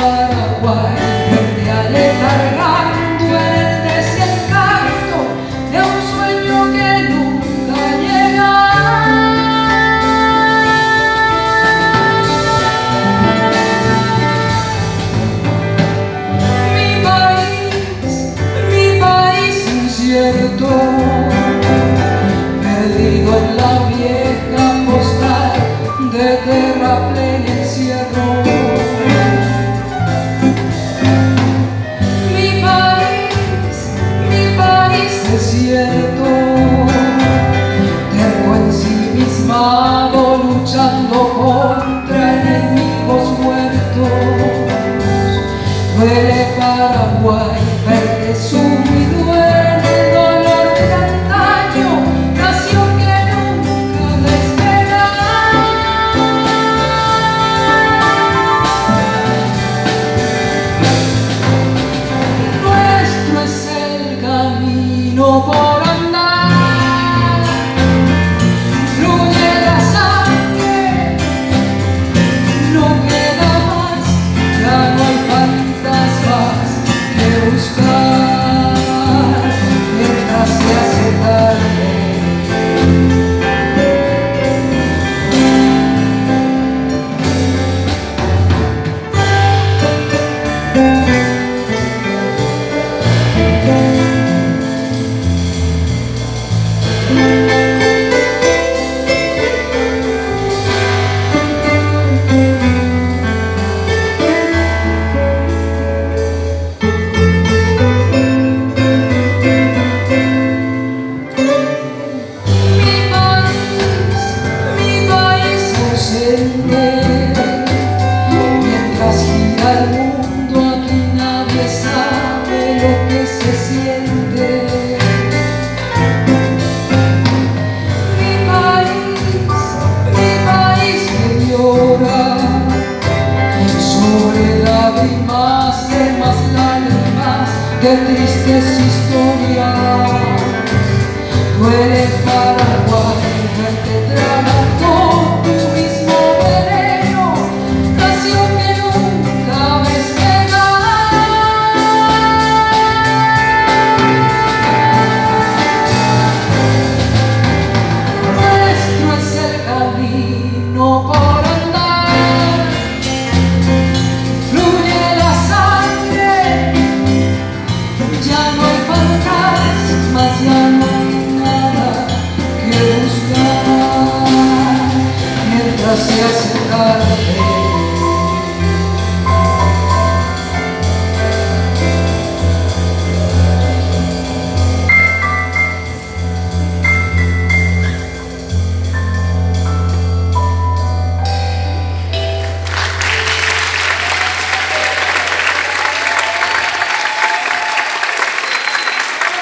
Paraguay, verte aletargando en el desencanto de un sueño que nunca llega. Mi país incierto, perdido en la vieja postal de terraplén encierro. Mi país desierto, terco ensimismado, luchando contra enemigos muertos. Duele Paraguay verte sumido en el dolor de antaño, nación que nunca despega. Nuestro es el camino por andar, fluye la sangre, no queda más, ya no hay fantasmas que buscar mientras se hace tarde. Mi país ausente, mientras gira el mundo aquí nadie sabe lo que se siente. Mi país que llora sobre lágrimas de más lágrimas de tristes historias. Duele Paraguay.